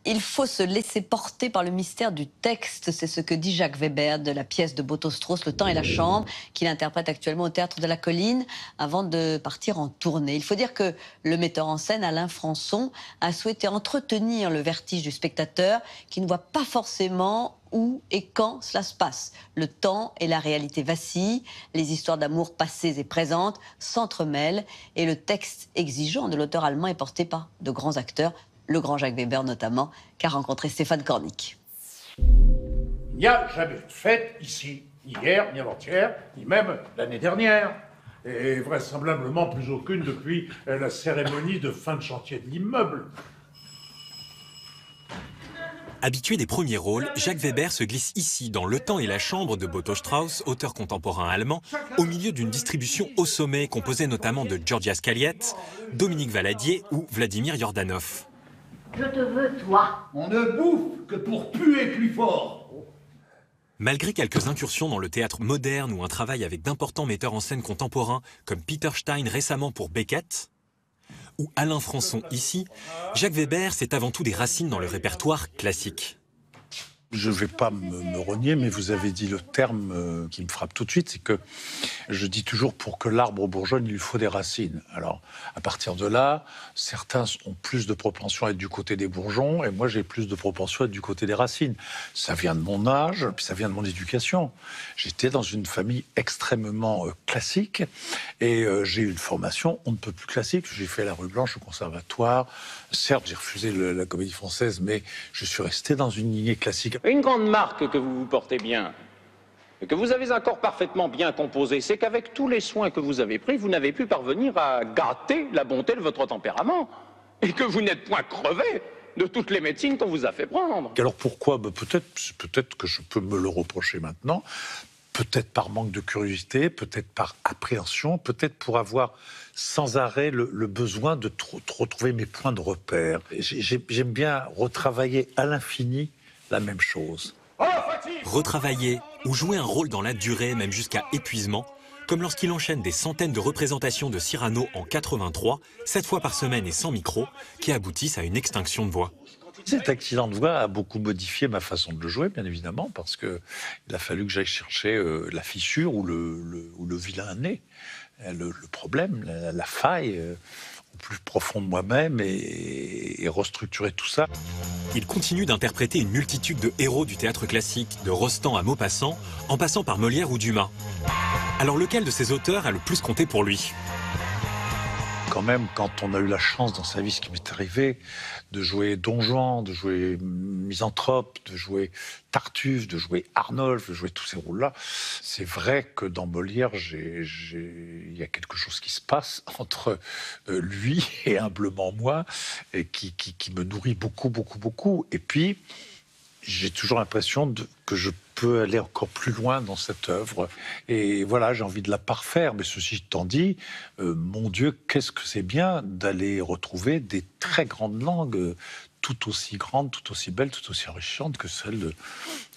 Il faut se laisser porter par le mystère du texte. C'est ce que dit Jacques Weber de la pièce de Boto-Strauss, Le temps et la chambre, qu'il interprète actuellement au Théâtre de la Colline avant de partir en tournée. Il faut dire que le metteur en scène, Alain Françon, a souhaité entretenir le vertige du spectateur qui ne voit pas forcément où et quand cela se passe. Le temps et la réalité vacillent, les histoires d'amour passées et présentes s'entremêlent et le texte exigeant de l'auteur allemand est porté par de grands acteurs, le grand Jacques Weber notamment, qu'a rencontré Stéphane Cornic. Il n'y a jamais eu de fête ici, ni hier, ni avant-hier, ni même l'année dernière. Et vraisemblablement plus aucune depuis la cérémonie de fin de chantier de l'immeuble. Habitué des premiers rôles, Jacques Weber se glisse ici dans Le temps et la chambre de Boto-Strauss, auteur contemporain allemand, au milieu d'une distribution au sommet composée notamment de Georgia Scaliette, Dominique Valadier ou Vladimir Yordanov. Je te veux, toi. On ne bouffe que pour puer plus fort. Malgré quelques incursions dans le théâtre moderne ou un travail avec d'importants metteurs en scène contemporains comme Peter Stein récemment pour Beckett, ou Alain Françon ici, Jacques Weber, c'est avant tout des racines dans le répertoire classique. Je ne vais pas me renier, mais vous avez dit le terme qui me frappe tout de suite, c'est que je dis toujours pour que l'arbre bourgeonne, il lui faut des racines. Alors, à partir de là, certains ont plus de propension à être du côté des bourgeons, et moi j'ai plus de propension à être du côté des racines. Ça vient de mon âge, puis ça vient de mon éducation. J'étais dans une famille extrêmement classique, et j'ai eu une formation on ne peut plus classique. J'ai fait la Rue Blanche au conservatoire. Certes, j'ai refusé la Comédie Française, mais je suis resté dans une lignée classique. Une grande marque que vous vous portez bien, et que vous avez un corps parfaitement bien composé, c'est qu'avec tous les soins que vous avez pris, vous n'avez pu parvenir à gâter la bonté de votre tempérament, et que vous n'êtes point crevé de toutes les médecines qu'on vous a fait prendre. Alors pourquoi? Peut-être que je peux me le reprocher maintenant, peut-être par manque de curiosité, peut-être par appréhension, peut-être pour avoir sans arrêt le besoin de retrouver mes points de repère. J'aime bien retravailler à l'infini la même chose. Retravailler ou jouer un rôle dans la durée, même jusqu'à épuisement, comme lorsqu'il enchaîne des centaines de représentations de Cyrano en 83, 7 fois par semaine et sans micro, qui aboutissent à une extinction de voix. Cet accident de voix a beaucoup modifié ma façon de le jouer, bien évidemment, parce qu'il a fallu que j'aille chercher la fissure ou le vilain nez, le problème, la faille au plus profond de moi-même et restructurer tout ça. Il continue d'interpréter une multitude de héros du théâtre classique, de Rostand à Maupassant, en passant par Molière ou Dumas. Alors lequel de ces auteurs a le plus compté pour lui ? Quand même, quand on a eu la chance dans sa vie, ce qui m'est arrivé, de jouer Don Juan, de jouer Misanthrope, de jouer Tartuffe, de jouer Arnolphe, de jouer tous ces rôles-là, c'est vrai que dans Molière, il y a quelque chose qui se passe entre lui et humblement moi, et qui me nourrit beaucoup, beaucoup, beaucoup. Et puis, j'ai toujours l'impression que je peux aller encore plus loin dans cette œuvre. Et voilà, j'ai envie de la parfaire. Mais ceci étant dit, mon Dieu, qu'est-ce que c'est bien d'aller retrouver des très grandes langues, tout aussi grandes, tout aussi belles, tout aussi enrichissantes que celle de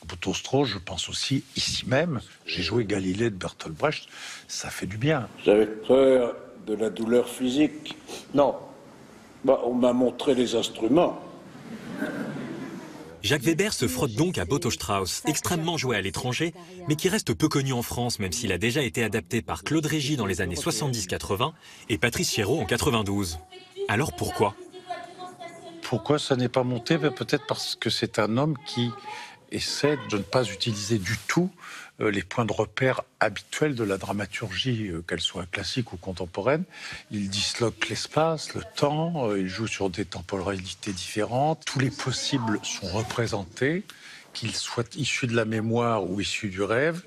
Boto-Strauss. Je pense aussi, ici même, j'ai joué Galilée de Bertolt Brecht. Ça fait du bien. J'avais peur de la douleur physique. Non. On m'a montré les instruments. Jacques Weber se frotte donc à Boto-Strauss, extrêmement joué à l'étranger, mais qui reste peu connu en France, même s'il a déjà été adapté par Claude Régis dans les années 70-80 et Patrice Chéreau en 92. Alors pourquoi ? Pourquoi ça n'est pas monté? Peut-être parce que c'est un homme qui essaie de ne pas utiliser du tout les points de repère habituels de la dramaturgie, qu'elle soit classique ou contemporaine. Il disloque l'espace, le temps, il joue sur des temporalités différentes. Tous les possibles sont représentés, qu'ils soient issus de la mémoire ou issus du rêve.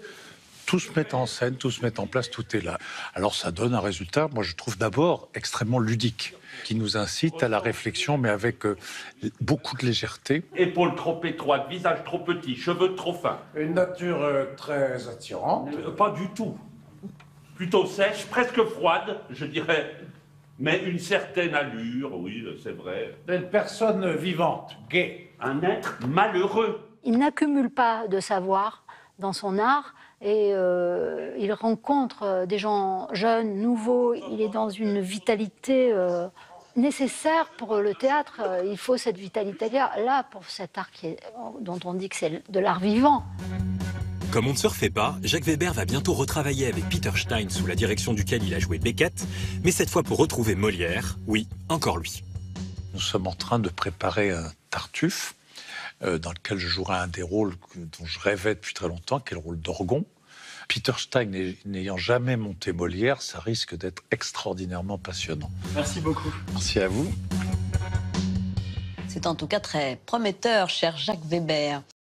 Tout se met en scène, tout se met en place, tout est là. Alors ça donne un résultat, moi je trouve d'abord extrêmement ludique, qui nous incite à la réflexion, mais avec beaucoup de légèreté. Épaules trop étroites, visage trop petit, cheveux trop fins. Une nature très attirante. Pas du tout. Plutôt sèche, presque froide, je dirais. Mais une certaine allure, oui, c'est vrai. Une personne vivante, gaie. Un être malheureux. Il n'accumule pas de savoir dans son art et il rencontre des gens jeunes, nouveaux. Il est dans une vitalité nécessaire pour le théâtre. Il faut cette vitalité-là pour cet art dont on dit que c'est de l'art vivant. Comme on ne se refait pas, Jacques Weber va bientôt retravailler avec Peter Stein sous la direction duquel il a joué Beckett, mais cette fois pour retrouver Molière, oui, encore lui. Nous sommes en train de préparer un Tartuffe dans lequel je jouerai un des rôles dont je rêvais depuis très longtemps, qui est le rôle d'Orgon. Peter Stein n'ayant jamais monté Molière, ça risque d'être extraordinairement passionnant. Merci beaucoup. Merci à vous. C'est en tout cas très prometteur, cher Jacques Weber.